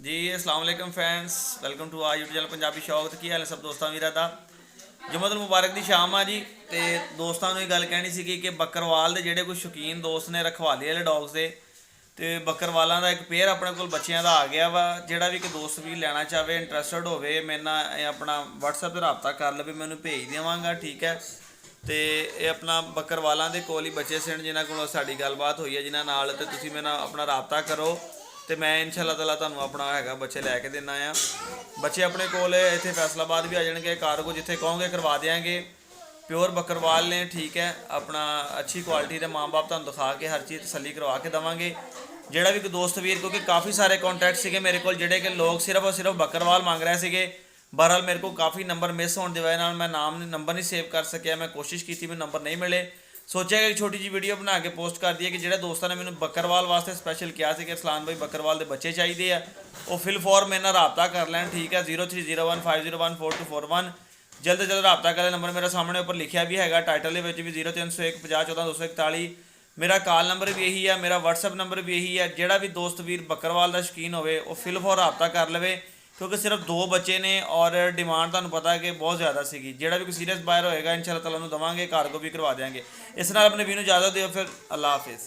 जी अस्सलाम वालेकुम friends, welcome to our YouTube channel Punjabi Shauk. तो की हाल है सब दोस्तों ਵੀਰਾਂ ਦਾ। ਜੁਮਅਤੁਲ ਮੁਬਾਰਕ ਦੀ ਸ਼ਾਮ ਆ ਜੀ। ਤੇ ਦੋਸਤਾਂ ਨੂੰ ਇਹ ਗੱਲ ਕਹਿਣੀ ਸੀਗੀ ਕਿ ਬੱਕਰਵਾਲ ਦੇ ਜਿਹੜੇ ਕੋਈ ਸ਼ੌਕੀਨ ਦੋਸਤ ਨੇ ਰਖਵਾਲੀ ਵਾਲੇ ਡੌਗਸ ਦੇ, ਤੇ ਬੱਕਰਵਾਲਾਂ ਦਾ ਇੱਕ ਪੇਅਰ ਆਪਣੇ ਕੋਲ ਬੱਚਿਆਂ ਦਾ ਆ ਗਿਆ ਵਾ। ਜਿਹੜਾ ਵੀ ਇੱਕ ਦੋਸਤ ਵੀ ਲੈਣਾ ਚਾਹਵੇ, ਇੰਟਰਸਟਡ ਹੋਵੇ, ਮੇਰੇ ਨਾਲ ਇਹ ਆਪਣਾ WhatsApp ਤੇ ਰਾਬਤਾ ਕਰ ਲਵੇ, ਮੈਨੂੰ ਭੇਜ ਦੇਵਾਂਗਾ, ਠੀਕ ਹੈ। ਤੇ ਇਹ ਆਪਣਾ ਬੱਕਰਵਾਲਾਂ ਦੇ ਕੋਲ ਹੀ ਬੱਚੇ ਸਨ ਜਿਨ੍ਹਾਂ ਕੋਲ ਸਾਡੀ ਗੱਲਬਾਤ ਹੋਈ ਹੈ, ਜਿਨ੍ਹਾਂ ਨਾਲ, ਤੇ ਤੁਸੀਂ ਮੇਰੇ ਨਾਲ ਆਪਣਾ ਰਾਬਤਾ ਕਰੋ ਤੇ ਮੈਂ ਇਨਸ਼ਾ ਅੱਲਾਹ ਤਾਲਾ ਤੁਹਾਨੂੰ ਆਪਣਾ ਹੈਗਾ ਬੱਚੇ ਲੈ ਕੇ ਦੇਣਾ ਆ। ਬੱਚੇ ਆਪਣੇ ਕੋਲ ਇੱਥੇ ਫੈਸਲਾਬਾਦ ਵੀ ਆ ਜਾਣਗੇ, ਕਾਰਗੋ ਜਿੱਥੇ ਕਹੋਗੇ ਕਰਵਾ ਦਿਆਂਗੇ। ਪਿਓਰ ਬੱਕਰਵਾਲ ਨੇ, ਠੀਕ ਹੈ। ਆਪਣਾ ਅੱਛੀ ਕੁਆਲਿਟੀ ਦੇ ਮਾਂ ਬਾਪ ਤੁਹਾਨੂੰ ਦਿਖਾ ਕੇ ਹਰ ਚੀਜ਼ ਤਸੱਲੀ ਕਰਵਾ ਕੇ ਦੇਵਾਂਗੇ। ਜਿਹੜਾ ਵੀ ਕੋਈ ਦੋਸਤ ਵੀਰ, ਕਿਉਂਕਿ ਕਾफ़ी ਸਾਰੇ ਕੰਟੈਕਟ ਸੀਗੇ ਮੇਰੇ ਕੋਲ ਜਿਹੜੇ ਕਿ ਲੋਕ ਸਿਰਫ ਔਰ ਸਿਰਫ ਬੱਕਰਵਾਲ ਮੰਗ ਰਹੇ ਸੀਗੇ। ਬਹਰਹਾਲ ਮੇਰੇ ਕੋਲ ਕਾफ़ी ਨੰਬਰ ਮਿਸ ਹੋਣ ਦੀ ਵਜ੍ਹਾ ਨਾਲ ਮੈਂ ਨੰਬਰ ਨਹੀਂ ਸੇਵ ਕਰ ਸਕਿਆ। ਮੈਂ ਕੋਸ਼ਿਸ਼ ਕੀਤੀ, ਮੈਨੂੰ ਨੰਬਰ ਨਹੀਂ ਮਿਲੇ। ਸੋਚਿਆ ਕਿ ਇੱਕ ਛੋਟੀ ਜਿਹੀ ਵੀਡੀਓ ਬਣਾ ਕੇ ਪੋਸਟ ਕਰ ਦਈਏ ਕਿ ਜਿਹੜੇ ਦੋਸਤਾਂ ਨੇ ਮੈਨੂੰ ਬੱਕਰਵਾਲ ਵਾਸਤੇ ਸਪੈਸ਼ਲ ਕਿਹਾ ਸੀ ਕਿ ਅਰਸਲਾਨ ਭਾਈ ਬੱਕਰਵਾਲ ਦੇ ਬੱਚੇ ਚਾਹੀਦੇ ਆ, ਉਹ ਫਿਲ ਫੋਰ ਮੇਰੇ ਨਾਲ ਰਾਬਤਾ ਕਰ ਲੈਣ, ਠੀਕ ਹੈ। 0301501441 ਜਲਦ ਤੋਂ ਜਲਦ ਰਾਬਤਾ ਕਰੇ। ਨੰਬਰ ਮੇਰਾ ਸਾਹਮਣੇ ਉੱਪਰ ਲਿਖਿਆ ਵੀ ਹੈਗਾ, ਟਾਈਟਲ ਦੇ ਵਿੱਚ ਵੀ 0301 50 14 241। ਮੇਰਾ ਕਾਲ ਨੰਬਰ ਵੀ ਇਹੀ ਆ, ਮੇਰਾ WhatsApp ਨੰਬਰ ਵੀ ਇਹੀ ਹੈ। ਜਿਹੜਾ ਵੀ ਦੋਸਤ ਵੀਰ ਬੱਕਰਵਾਲ ਦਾ ਸ਼ੌਕੀਨ ਹੋਵੇ ਉਹ ਫਿਲ ਫੋਰ ਰਾਬਤਾ ਕਰ ਲਵੇ, ਕਿਉਂਕਿ ਸਿਰਫ 2 ਬੱਚੇ ਨੇ ਔਰ ਡਿਮਾਂਡ ਤੁਹਾਨੂੰ ਪਤਾ ਹੈ ਕਿ ਬਹੁਤ ਜ਼ਿਆਦਾ ਸੀਗੀ। ਜਿਹੜਾ ਵੀ ਕੋਈ ਸੀਰੀਅਸ ਬਾਇਰ ਹੋਏਗਾ ਇਨਸ਼ਾ ਅੱਲਾਹ ਤਾਲਾ ਨੂੰ ਦੇਵਾਂਗੇ, ਕਾਰਗੋ ਵੀ ਕਰਵਾ ਦਿਆਂਗੇ। ਇਸ ਨਾਲ ਆਪਣੇ ਵੀਰ ਨੂੰ ਇਜਾਜ਼ਤ ਦਿਓ, ਫਿਰ ਅੱਲਾ ਹਾਫਿਜ਼।